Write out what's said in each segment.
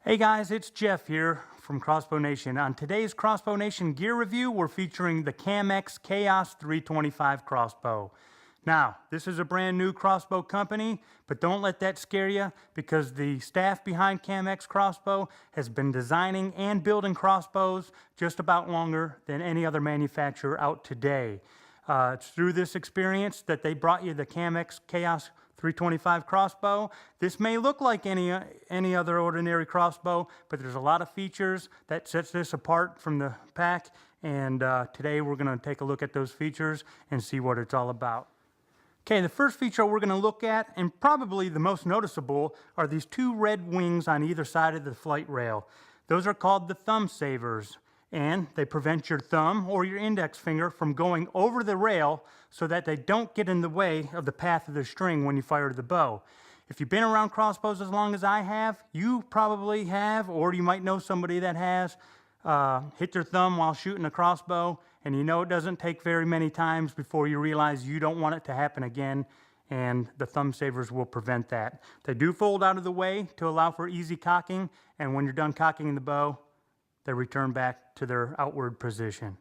Hey guys, it's Jeff here from Crossbow Nation. On today's Crossbow Nation gear review, we're featuring the CAMX Chaos 325 crossbow. Now, this is a brand new crossbow company, but don't let that scare you because the staff behind CAMX Crossbow has been designing and building crossbows just about longer than any other manufacturer out today. It's through this experience that they brought you the CAMX Chaos 325 crossbow. This may look like any other ordinary crossbow, but there's a lot of features that sets this apart from the pack, and today we're going to take a look at those features and see what it's all about. Okay, the first feature we're going to look at, and probably the most noticeable, are these two red wings on either side of the flight rail. Those are called the thumb savers, and they prevent your thumb or your index finger from going over the rail so that they don't get in the way of the path of the string when you fire the bow. If you've been around crossbows as long as I have, you probably have, or you might know somebody that has, hit their thumb while shooting a crossbow, and you know it doesn't take very many times before you realize you don't want it to happen again, and the thumb savers will prevent that. They do fold out of the way to allow for easy cocking, and when you're done cocking the bow, they return back to their outward position.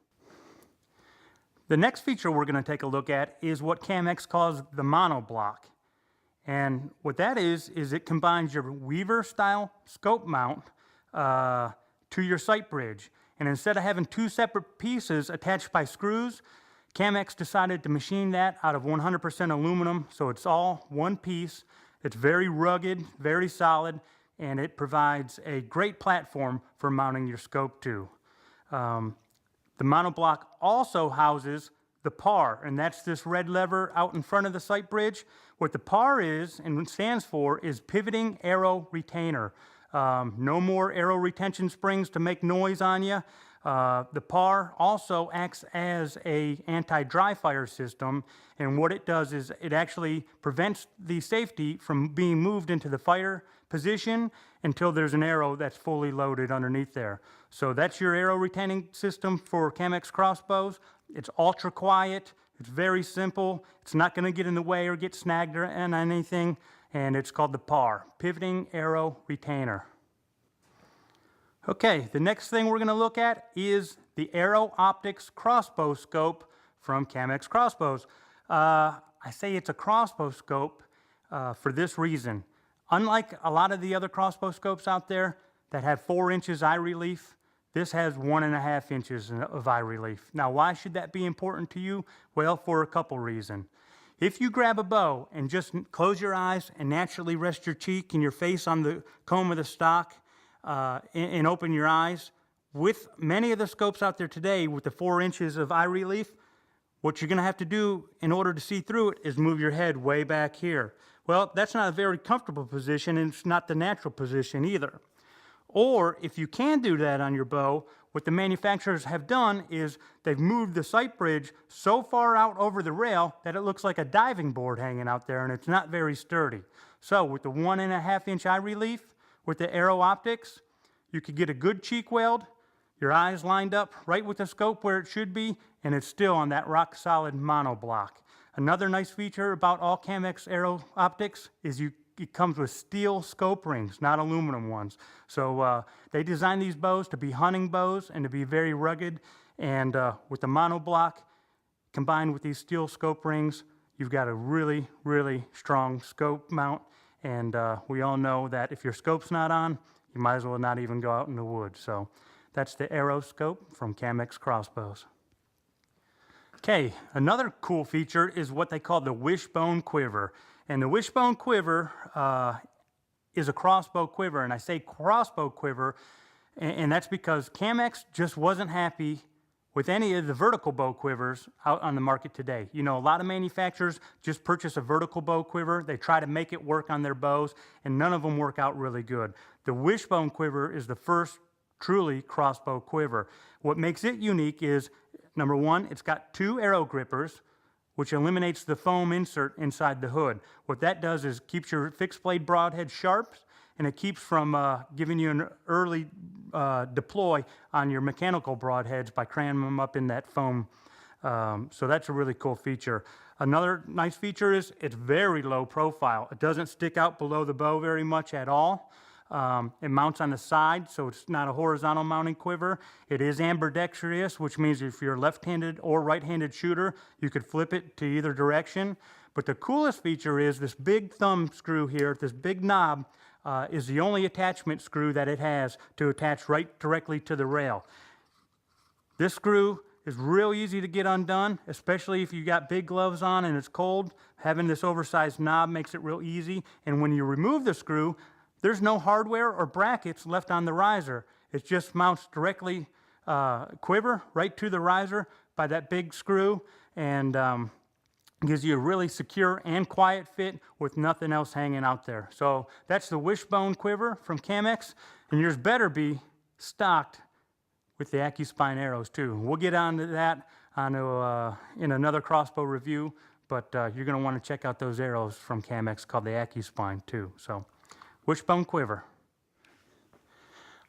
The next feature we're going to take a look at is what CAMX calls the monoblock. And what that is it combines your Weaver style scope mount to your sight bridge. And instead of having two separate pieces attached by screws, CAMX decided to machine that out of 100% aluminum, so it's all one piece. It's very rugged, very solid, and it provides a great platform for mounting your scope to. The monoblock also houses the PAR, and that's this red lever out in front of the sight bridge. What the PAR is, and stands for, is Pivoting Arrow Retainer. No more arrow retention springs to make noise on you. The PAR also acts as an anti-dry fire system, and what it does is it actually prevents the safety from being moved into the fire position until there's an arrow that's fully loaded underneath there. So that's your arrow retaining system for CAMX crossbows. It's ultra quiet, it's very simple, it's not going to get in the way or get snagged or anything, and it's called the PAR, Pivoting Arrow Retainer. Okay, the next thing we're going to look at is the Aero Optics crossbow scope from CAMX Crossbows. I say it's a crossbow scope for this reason. Unlike a lot of the other crossbow scopes out there that have 4 inches eye relief, this has 1.5 inches of eye relief. Now, why should that be important to you? Well, for a couple reasons. If you grab a bow and just close your eyes and naturally rest your cheek and your face on the comb of the stock and open your eyes, with many of the scopes out there today with the 4 inches of eye relief, what you're going to have to do in order to see through it is move your head way back here. Well, that's not a very comfortable position, and it's not the natural position either. Or if you can do that on your bow, what the manufacturers have done is they've moved the sight bridge so far out over the rail that it looks like a diving board hanging out there, and it's not very sturdy. So with the 1.5 inch eye relief, with the Aero Optics, you could get a good cheek weld, your eyes lined up right with the scope where it should be, and it's still on that rock solid monoblock. Another nice feature about all CAMX Aero Optics is it comes with steel scope rings, not aluminum ones. So they designed these bows to be hunting bows and to be very rugged, and with the monoblock combined with these steel scope rings, you've got a really, really strong scope mount, and we all know that if your scope's not on, you might as well not even go out in the woods. So that's the Aero scope from CAMX Crossbows. Okay, another cool feature is what they call the wishbone quiver. And the wishbone quiver is a crossbow quiver. And I say crossbow quiver, and that's because CAMX just wasn't happy with any of the vertical bow quivers out on the market today. You know, a lot of manufacturers just purchase a vertical bow quiver. They try to make it work on their bows, and none of them work out really good. The wishbone quiver is the first truly crossbow quiver. What makes it unique is, number one, it's got 2 arrow grippers, which eliminates the foam insert inside the hood. What that does is keeps your fixed blade broadhead sharp, and it keeps from giving you an early deploy on your mechanical broadheads by cramming them up in that foam So that's a really cool feature. Another nice feature is it's very low profile. It doesn't stick out below the bow very much at all. It mounts on the side, so it's not a horizontal mounting quiver. It is ambidextrous, which means if you're a left-handed or right-handed shooter, you could flip it to either direction. But the coolest feature is this big thumb screw here, this big knob, is the only attachment screw that it has to attach right directly to the rail. This screw is real easy to get undone, especially if you got big gloves on and it's cold. Having this oversized knob makes it real easy. And when you remove the screw, there's no hardware or brackets left on the riser. It just mounts directly, quiver right to the riser by that big screw, and gives you a really secure and quiet fit with nothing else hanging out there. So that's the wishbone quiver from CAMX, and yours better be stocked with the AccuSpine arrows too. We'll get onto that in another crossbow review, but you're going to want to check out those arrows from CAMX called the AccuSpine too. So wishbone quiver.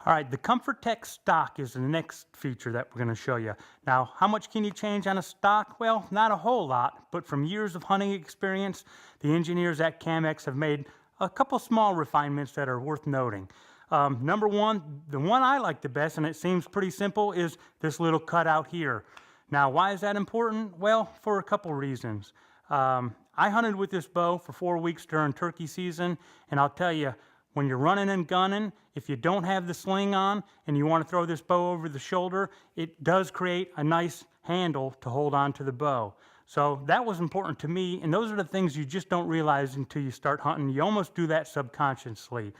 All right, the ComfortTech stock is the next feature that we're going to show you. Now, how much can you change on a stock? Well, not a whole lot, but from years of hunting experience, the engineers at CAMX have made a couple small refinements that are worth noting. Number one, the one I like the best, and it seems pretty simple, is this little cutout here. Now, why is that important? Well, for a couple reasons. I hunted with this bow for 4 weeks during turkey season, and I'll tell you, when you're running and gunning, if you don't have the sling on and you want to throw this bow over the shoulder, it does create a nice handle to hold on to the bow. So that was important to me, and those are the things you just don't realize until you start hunting. You almost do that subconsciously.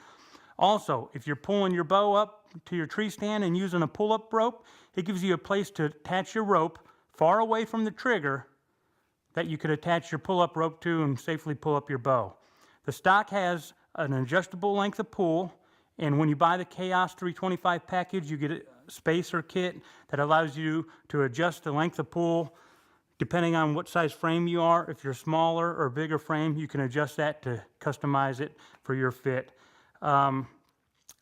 Also, if you're pulling your bow up to your tree stand and using a pull-up rope, it gives you a place to attach your rope far away from the trigger that you could attach your pull-up rope to and safely pull up your bow. The stock has an adjustable length of pull, and when you buy the Chaos 325 package, you get a spacer kit that allows you to adjust the length of pull depending on what size frame you are. If you're smaller or bigger frame, you can adjust that to customize it for your fit.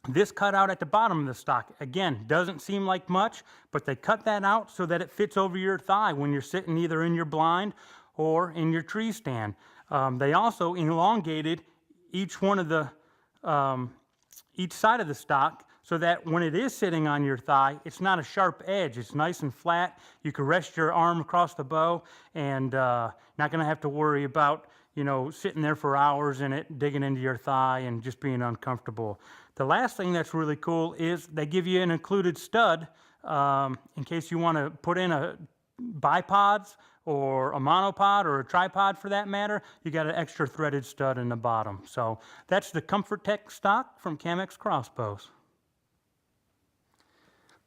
This cutout at the bottom of the stock, again, doesn't seem like much, but they cut that out so that it fits over your thigh when you're sitting either in your blind or in your tree stand. They also elongated each one of the, each side of the stock so that when it is sitting on your thigh, it's not a sharp edge. It's nice and flat. You can rest your arm across the bow and not going to have to worry about, you know, sitting there for hours in it, digging into your thigh and just being uncomfortable. The last thing that's really cool is they give you an included stud in case you want to put in a bipods or a monopod or a tripod for that matter. You got an extra threaded stud in the bottom. So that's the ComfortTech stock from CAMX Crossbows.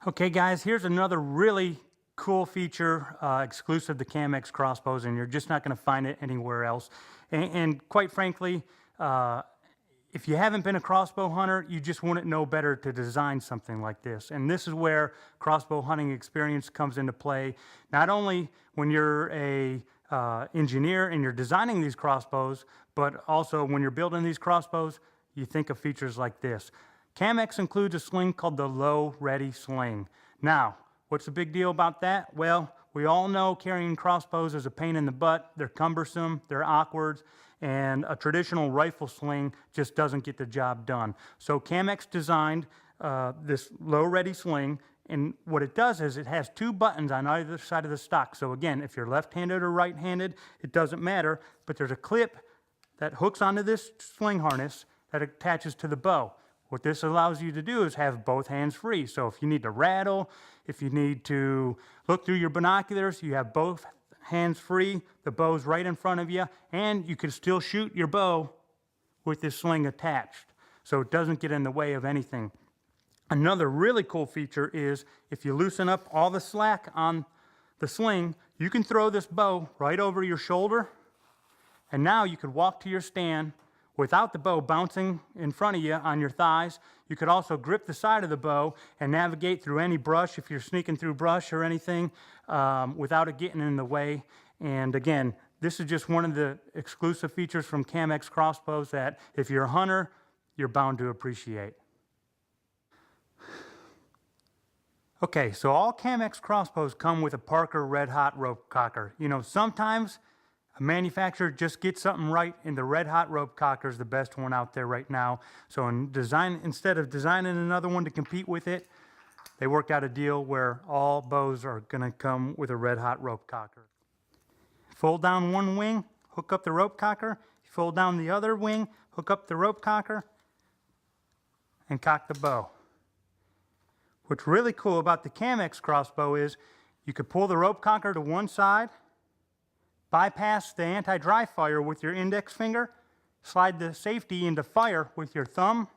Okay guys, here's another really cool feature exclusive to CAMX Crossbows, and you're just not going to find it anywhere else. And quite frankly, if you haven't been a crossbow hunter, you just wouldn't know better to design something like this. And this is where crossbow hunting experience comes into play. Not only when you're a engineer and you're designing these crossbows, but also when you're building these crossbows, you think of features like this. CAMX includes a sling called the Low Ready Sling. Now, what's the big deal about that? Well, we all know carrying crossbows is a pain in the butt. They're cumbersome, they're awkward, and a traditional rifle sling just doesn't get the job done. So CAMX designed this Low Ready Sling, and what it does is it has two buttons on either side of the stock. So again, if you're left-handed or right-handed, it doesn't matter, but there's a clip that hooks onto this sling harness that attaches to the bow. What this allows you to do is have both hands free. So if you need to rattle, if you need to look through your binoculars, you have both hands free, the bow's right in front of you, and you can still shoot your bow with this sling attached. So it doesn't get in the way of anything. Another really cool feature is if you loosen up all the slack on the sling, you can throw this bow right over your shoulder, and now you could walk to your stand without the bow bouncing in front of you on your thighs. You could also grip the side of the bow and navigate through any brush if you're sneaking through brush or anything without it getting in the way. And again, this is just one of the exclusive features from CAMX Crossbows that if you're a hunter, you're bound to appreciate. Okay, so all CAMX crossbows come with a Parker Red Hot rope cocker. You know, sometimes a manufacturer just gets something right, and the Red Hot rope cocker is the best one out there right now. So instead of designing another one to compete with it, they worked out a deal where all bows are gonna come with a Red Hot rope cocker. Fold down one wing, hook up the rope cocker. Fold down the other wing, hook up the rope cocker, and cock the bow. What's really cool about the CAMX crossbow is you could pull the rope cocker to one side, bypass the anti-dry fire with your index finger, slide the safety into fire with your thumb.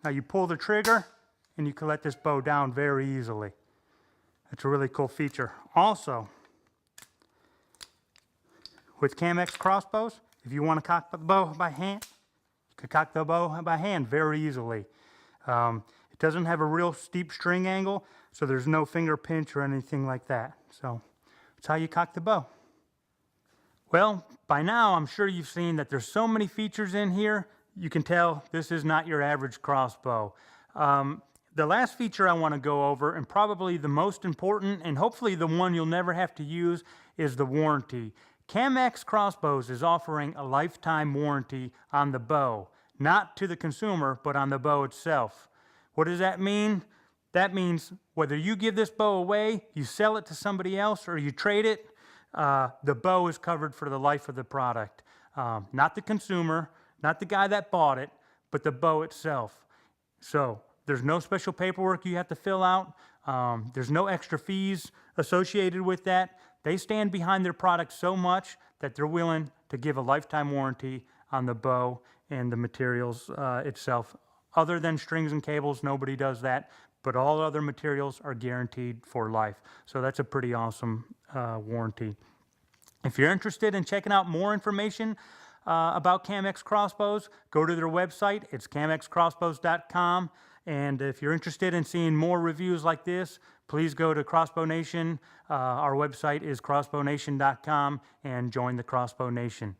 Now you pull the trigger and you can let this bow down very easily. That's a really cool feature. Also, with CAMX crossbows, if you want to cock the bow by hand, you can cock the bow by hand very easily. It doesn't have a real steep string angle, so there's no finger pinch or anything like that. So that's how you cock the bow. Well, by now I'm sure you've seen that there's so many features in here, you can tell this is not your average crossbow. The last feature I want to go over, and probably the most important, and hopefully the one you'll never have to use, is the warranty. CAMX Crossbows is offering a lifetime warranty on the bow, not to the consumer, but on the bow itself. What does that mean? That means whether you give this bow away, you sell it to somebody else, or you trade it, the bow is covered for the life of the product. Not the consumer, not the guy that bought it, but the bow itself. So there's no special paperwork you have to fill out. There's no extra fees associated with that. They stand behind their product so much that they're willing to give a lifetime warranty on the bow and the materials itself. Other than strings and cables, nobody does that, but all other materials are guaranteed for life. So that's a pretty awesome warranty. If you're interested in checking out more information about CAMX Crossbows, go to their website. It's camxcrossbows.com. And if you're interested in seeing more reviews like this, please go to Crossbow Nation. Our website is crossbownation.com and join the Crossbow Nation.